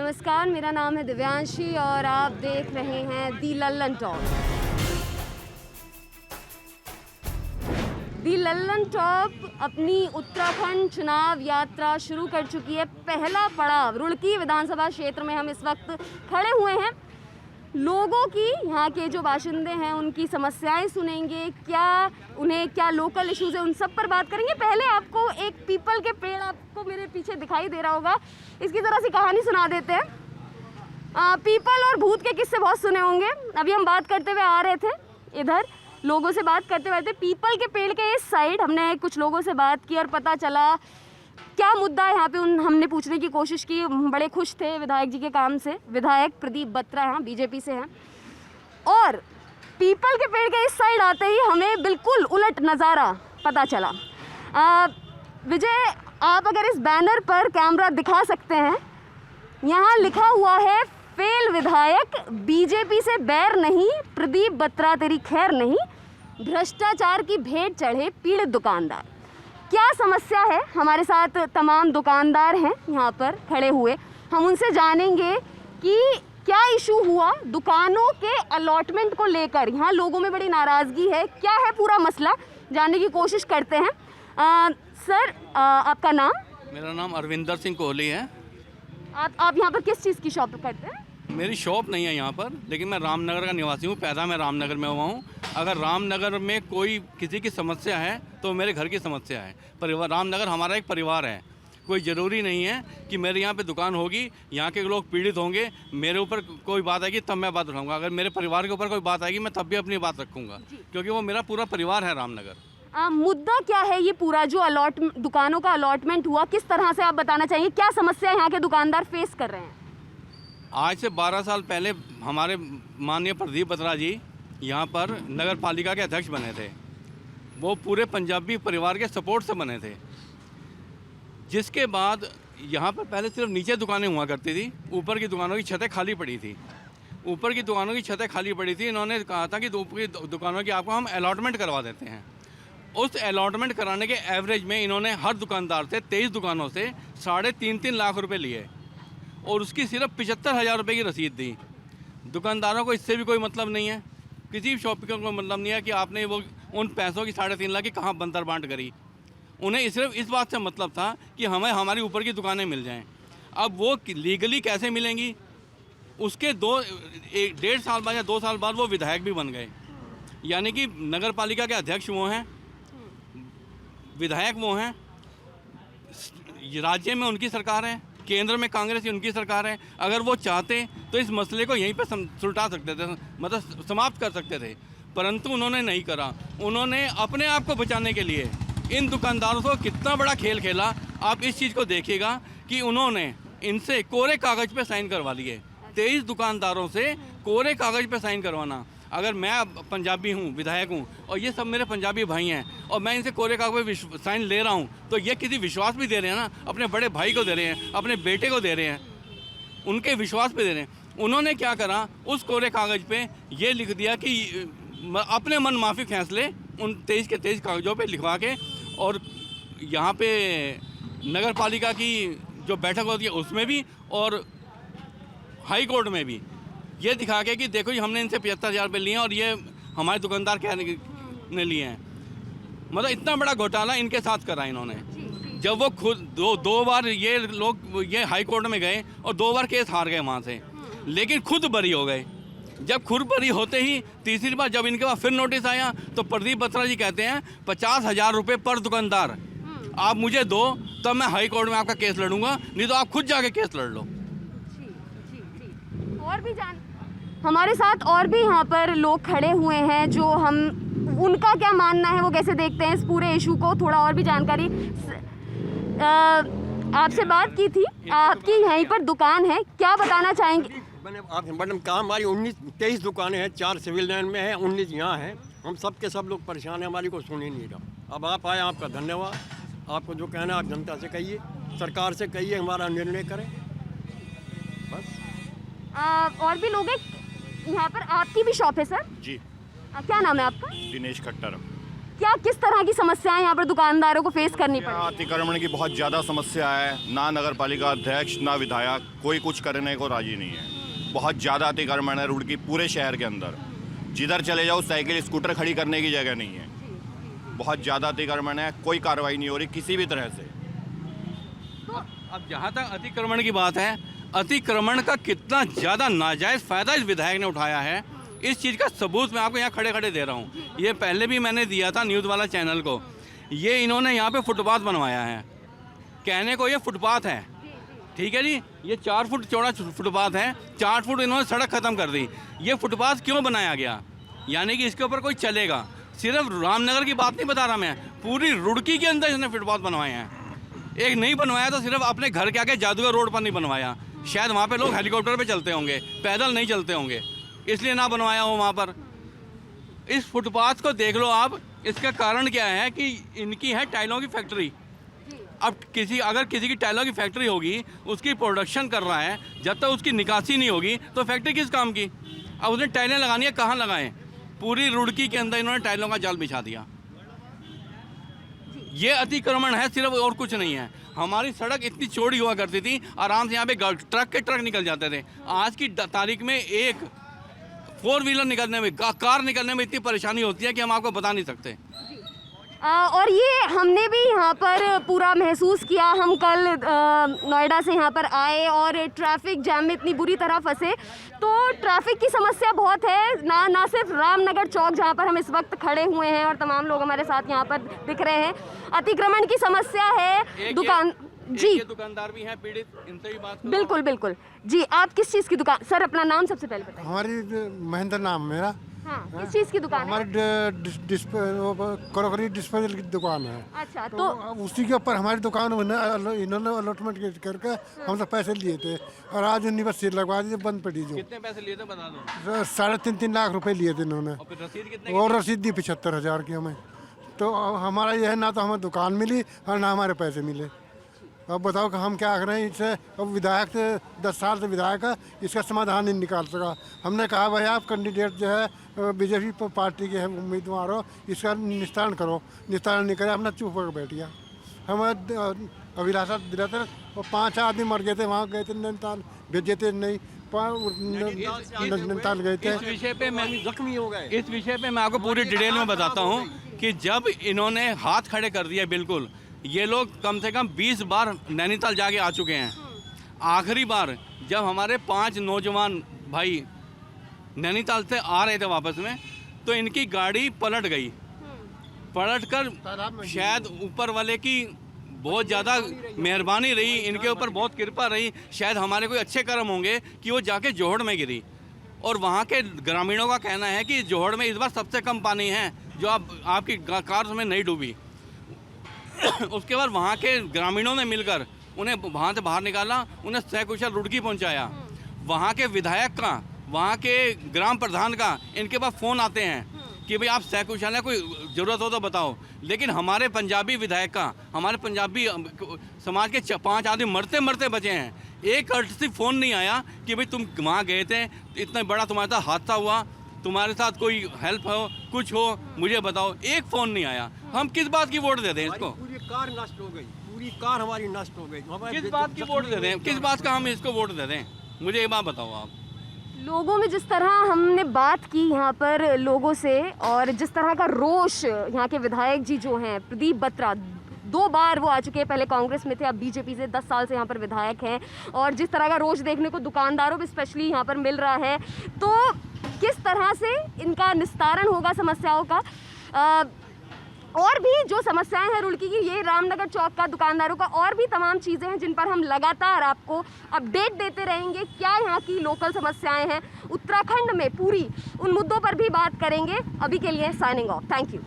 नमस्कार, मेरा नाम है दिव्यांशी और आप देख रहे हैं दी लल्लन टॉक। दी लल्लन टॉप अपनी उत्तराखंड चुनाव यात्रा शुरू कर चुकी है। पहला पड़ाव रुड़की विधानसभा क्षेत्र में हम इस वक्त खड़े हुए हैं। लोगों की, यहाँ के जो बाशिंदे हैं उनकी समस्याएं सुनेंगे, उन्हें क्या लोकल इश्यूज़ है उन सब पर बात करेंगे। पहले आपको एक पीपल के पेड़ आपको मेरे पीछे दिखाई दे रहा होगा, इसकी ज़रा सी कहानी सुना देते हैं। पीपल और भूत के किस्से बहुत सुने होंगे। अभी हम बात करते हुए आ रहे थे, इधर लोगों से बात करते हुए पीपल के पेड़ के इस साइड हमने कुछ लोगों से बात की और पता चला क्या मुद्दा है यहाँ पे। हमने पूछने की कोशिश की, बड़े खुश थे विधायक जी के काम से। विधायक प्रदीप बत्रा यहाँ बीजेपी से हैं। और पीपल के पेड़ के इस साइड आते ही हमें बिल्कुल उलट नज़ारा पता चला। विजय, आप अगर इस बैनर पर कैमरा दिखा सकते हैं, यहाँ लिखा हुआ है फेल विधायक, बीजेपी से बैर नहीं, प्रदीप बत्रा तेरी खैर नहीं, भ्रष्टाचार की भेंट चढ़े पीड़ित दुकानदार। क्या समस्या है? हमारे साथ तमाम दुकानदार हैं यहाँ पर खड़े हुए। हम उनसे जानेंगे कि क्या इशू हुआ दुकानों के अलॉटमेंट को लेकर। यहाँ लोगों में बड़ी नाराज़गी है, क्या है पूरा मसला, जानने की कोशिश करते हैं। सर, आपका नाम? मेरा नाम अरविंदर सिंह कोहली है। आप यहाँ पर किस चीज़ की शॉप करते हैं? मेरी शॉप नहीं है यहाँ पर, लेकिन मैं रामनगर का निवासी हूँ। पैदा मैं रामनगर में हुआ हूँ। अगर रामनगर में कोई किसी की समस्या है तो मेरे घर की समस्या है। परिवार, रामनगर हमारा एक परिवार है। कोई ज़रूरी नहीं है कि मेरे यहाँ पे दुकान होगी, यहाँ के लोग पीड़ित होंगे, मेरे ऊपर कोई बात आएगी तब मैं बात उठाऊँगा। अगर मेरे परिवार के ऊपर कोई बात आएगी मैं तब भी अपनी बात रखूँगा, क्योंकि वो मेरा पूरा परिवार है रामनगर। मुद्दा क्या है ये पूरा जो दुकानों का अलॉटमेंट हुआ, किस तरह से आप बताना चाहिए, क्या समस्या यहाँ के दुकानदार फेस कर रहे हैं? आज से 12 साल पहले हमारे माननीय प्रदीप बत्रा जी यहाँ पर नगर पालिका के अध्यक्ष बने थे। वो पूरे पंजाबी परिवार के सपोर्ट से बने थे। जिसके बाद यहाँ पर पहले सिर्फ नीचे दुकानें हुआ करती थी, ऊपर की दुकानों की छतें खाली पड़ी थी। ऊपर की दुकानों की छतें खाली पड़ी थी। इन्होंने कहा था कि ऊपर की दुकानों की आपको हम अलॉटमेंट करवा देते हैं। उस अलॉटमेंट कराने के एवरेज में इन्होंने हर दुकानदार से 23 दुकानों से 3.5 लाख रुपये लिए और उसकी सिर्फ 75,000 रुपये की रसीद दी। दुकानदारों को इससे भी कोई मतलब नहीं है, किसी भी शॉप का कोई मतलब नहीं है कि आपने वो उन पैसों की 3.5 लाख की कहाँ बंतर बांट करी। उन्हें सिर्फ इस बात से मतलब था कि हमें हमारी ऊपर की दुकानें मिल जाएं। अब वो लीगली कैसे मिलेंगी, उसके 1.5 साल बाद या 2 साल बाद वो विधायक भी बन गए। यानी कि नगर पालिका के अध्यक्ष वो हैं, विधायक वो हैं, राज्य में उनकी सरकार है, केंद्र में कांग्रेस की उनकी सरकार है। अगर वो चाहते तो इस मसले को यहीं पे सुलझा सकते थे, मतलब समाप्त कर सकते थे, परंतु उन्होंने नहीं करा। उन्होंने अपने आप को बचाने के लिए इन दुकानदारों को कितना बड़ा खेल खेला। आप इस चीज़ को देखिएगा कि उन्होंने इनसे कोरे कागज़ पे साइन करवा लिए। 23 दुकानदारों से कोरे कागज़ पे साइन करवाना। अगर मैं पंजाबी हूँ, विधायक हूँ, और ये सब मेरे पंजाबी भाई हैं, और मैं इनसे कोरे कागज़ पे साइन ले रहा हूँ, तो ये किसी विश्वास भी दे रहे हैं ना, अपने बड़े भाई को दे रहे हैं, अपने बेटे को दे रहे हैं, उनके विश्वास पे दे रहे हैं। उन्होंने क्या करा, उस कोरे कागज़ पे ये लिख दिया कि अपने मन माफ़ी फैसले उन 23 के 23 कागज़ों पे लिखवा के, और यहाँ पे नगर पालिका की जो बैठक होती है उसमें भी और हाई कोर्ट में भी ये दिखा के कि देखो जी हमने इनसे 75,000 रुपये लिए हैं और ये हमारे दुकानदार ने लिए हैं। मतलब इतना बड़ा घोटाला इनके साथ करा इन्होंने। जब वो खुद दो बार ये लोग ये हाई कोर्ट में गए और 2 बार केस हार गए वहाँ से, लेकिन खुद बरी हो गए। जब खुद बरी होते ही तीसरी बार जब इनके पास फिर नोटिस आया तो प्रदीप बत्रा जी कहते हैं 50,000 रुपये पर दुकानदार आप मुझे दो, तब मैं हाई कोर्ट में आपका केस लड़ूंगा, नहीं तो आप खुद जाके केस लड़ लो। और भी हमारे साथ और भी यहाँ पर लोग खड़े हुए हैं जो उनका क्या मानना है, वो कैसे देखते हैं इस पूरे इशू को, थोड़ा और भी जानकारी। आपसे बात की थी, आपकी यहीं पर दुकान है, क्या बताना चाहेंगे? मैडम कहा हमारी 23 दुकानें हैं, 4 सिविल लाइन में है, 19 यहाँ हैं। हम सब के सब लोग परेशान हैं, हमारी को सुन ही नहीं रहा। अब आप आए, आपका धन्यवाद। आपको जो कहना है आप जनता से कहिए, सरकार से कहिए, हमारा निर्णय करें बस। और भी लोग हैं यहाँ पर। आपकी भी शॉप है सर? जी। क्या नाम है आपका? दिनेश खट्टर। क्या किस तरह की समस्याएं यहाँ पर दुकानदारों को फेस करनी पड़ रही है? अतिक्रमण की बहुत ज़्यादा समस्या है। ना नगर पालिका अध्यक्ष ना विधायक कोई कुछ करने को राजी नहीं है। बहुत ज़्यादा अतिक्रमण है रुड़की पूरे शहर के अंदर। जिधर चले जाओ साइकिल स्कूटर खड़ी करने की जगह नहीं है। बहुत ज़्यादा अतिक्रमण है, कोई कार्रवाई नहीं हो रही किसी भी तरह से। अब जहाँ तक अतिक्रमण की बात है, अतिक्रमण का कितना ज़्यादा नाजायज़ फ़ायदा इस विधायक ने उठाया है, इस चीज़ का सबूत मैं आपको यहाँ खड़े खड़े दे रहा हूँ। ये पहले भी मैंने दिया था न्यूज़ वाला चैनल को। ये इन्होंने यहाँ पे फुटपाथ बनवाया है। कहने को ये फुटपाथ है, ठीक है जी। ये 4 फुट चौड़ा फुटपाथ है, 4 फुट इन्होंने सड़क ख़त्म कर दी। ये फुटपाथ क्यों बनाया गया? यानी कि इसके ऊपर कोई चलेगा। सिर्फ रामनगर की बात नहीं बता रहा मैं, पूरी रुड़की के अंदर इसने फुटपाथ बनवाए हैं। एक नहीं बनवाया तो सिर्फ अपने घर के आगे जादूगर रोड पर नहीं बनवाया। शायद वहाँ पे लोग हेलीकॉप्टर पे चलते होंगे, पैदल नहीं चलते होंगे, इसलिए ना बनवाया हो वहाँ पर। इस फुटपाथ को देख लो आप। इसका कारण क्या है कि इनकी है टाइलों की फैक्ट्री। अब अगर किसी की टाइलों की फैक्ट्री होगी, उसकी प्रोडक्शन कर रहा है, जब तक उसकी निकासी नहीं होगी तो फैक्ट्री किस काम की? अब उसने टाइलें लगानी है, कहाँ लगाएं? पूरी रुड़की के अंदर इन्होंने टाइलों का जाल बिछा दिया। ये अतिक्रमण है सिर्फ, और कुछ नहीं है। हमारी सड़क इतनी चौड़ी हुआ करती थी, आराम से यहाँ पे ट्रक के ट्रक निकल जाते थे। आज की तारीख में एक 4 व्हीलर निकलने में, कार निकलने में इतनी परेशानी होती है कि हम आपको बता नहीं सकते। और ये हमने भी यहाँ पर पूरा महसूस किया। हम कल नोएडा से यहाँ पर आए और ट्रैफिक जैम में इतनी बुरी तरह फंसे। तो ट्रैफिक की समस्या बहुत है, ना सिर्फ रामनगर चौक जहाँ पर हम इस वक्त खड़े हुए हैं और तमाम लोग हमारे साथ यहाँ पर दिख रहे हैं, अतिक्रमण की समस्या है। जी, दुकानदार भी हैं पीड़ित, इनसे भी बात करो। बिल्कुल बिल्कुल जी। आप किस चीज़ की दुकान? सर अपना नाम सबसे पहले बताएं। हमारी महेंद्र नाम मेरा। हाँ, किस चीज़ की दुकान है? हमारी क्रॉकरी डिस्पोजल की दुकान है। अच्छा, तो उसी के ऊपर हमारी दुकान इन्होंने अलॉटमेंट करके हमसे पैसे लिए थे और आज उन्हीं पर सील लगवा दी, बंद पड़ी। जो कितने पैसे लिए थे बता दो। 3.5 लाख रुपए लिए थे इन्होंने, और फिर रसीद कितने? और रसीद दी 75,000 की हमें। तो हमारा यह है, ना तो हमें दुकान मिली और ना हमारे पैसे मिले। अब बताओ कि हम क्या करें इससे? अब विधायक से 10 साल से विधायक है, इसका समाधान नहीं निकाल सका। हमने कहा भाई आप कैंडिडेट जो है बीजेपी पार्टी के उम्मीदवार हो, इसका निस्तारण करो। निस्तारण नहीं करे, अपना चुप होकर बैठ गया। हमें अभिलाषा दिलाते और 5 आदमी मर गए थे, वहाँ गए थे नैनीताल, भेजे थे नहीं नैनीताल गए थे। इस विषय पे मैं जख्मी हो गए। इस विषय पे मैं आपको पूरी डिटेल में बताता हूँ कि जब इन्होंने हाथ खड़े कर दिए, बिल्कुल ये लोग कम से कम 20 बार नैनीताल जाके आ चुके हैं। आखिरी बार जब हमारे 5 नौजवान भाई नैनीताल से आ रहे थे वापस में, तो इनकी गाड़ी पलट गई। पलट कर शायद ऊपर वाले की बहुत ज़्यादा मेहरबानी रही, इनके ऊपर बहुत कृपा रही, शायद हमारे कोई अच्छे कर्म होंगे कि वो जाके जोहड़ में गिरी। और वहाँ के ग्रामीणों का कहना है कि जोहड़ में इस बार सबसे कम पानी है, जो आपकी कार उसमें नहीं डूबी। उसके बाद वहाँ के ग्रामीणों ने मिलकर उन्हें वहाँ से बाहर निकाला, उन्हें सकुशल रुड़की पहुँचाया। वहाँ के विधायक का, वहाँ के ग्राम प्रधान का इनके पास फ़ोन आते हैं कि भाई आप सकुशल हैं, कोई ज़रूरत हो तो बताओ। लेकिन हमारे पंजाबी विधायक का, हमारे पंजाबी समाज के 5 आदमी मरते मरते बचे हैं। एक अर्थ फ़ोन नहीं आया कि भाई तुम वहाँ गए थे, इतना बड़ा तुम्हारे साथ हादसा हुआ, तुम्हारे साथ कोई हेल्प हो, कुछ हो, मुझे बताओ। एक फ़ोन नहीं आया। हम किस बात की वोट दे दें इसको? पूरी कार नष्ट हो गई, पूरी कार हमारी नष्ट हो गई। किस बात की वोट दे दें? किस बात का हम इसको वोट दे दें? मुझे ये बात बताओ आप। लोगों में जिस तरह हमने बात की यहाँ पर लोगों से, और जिस तरह का रोष यहाँ के विधायक जी जो हैं, प्रदीप बत्रा 2 बार वो आ चुके हैं, पहले कांग्रेस में थे, अब बीजेपी से 10 साल से यहाँ पर विधायक हैं, और जिस तरह का रोष देखने को दुकानदारों पर स्पेशली यहाँ पर मिल रहा है, तो किस तरह से इनका निस्तारण होगा समस्याओं का। और भी जो समस्याएं हैं रुड़की की, ये रामनगर चौक का दुकानदारों का, और भी तमाम चीज़ें हैं जिन पर हम लगातार आपको अपडेट देते रहेंगे। क्या यहाँ की लोकल समस्याएं हैं उत्तराखंड में, पूरी उन मुद्दों पर भी बात करेंगे। अभी के लिए साइनिंग ऑफ। Thank you.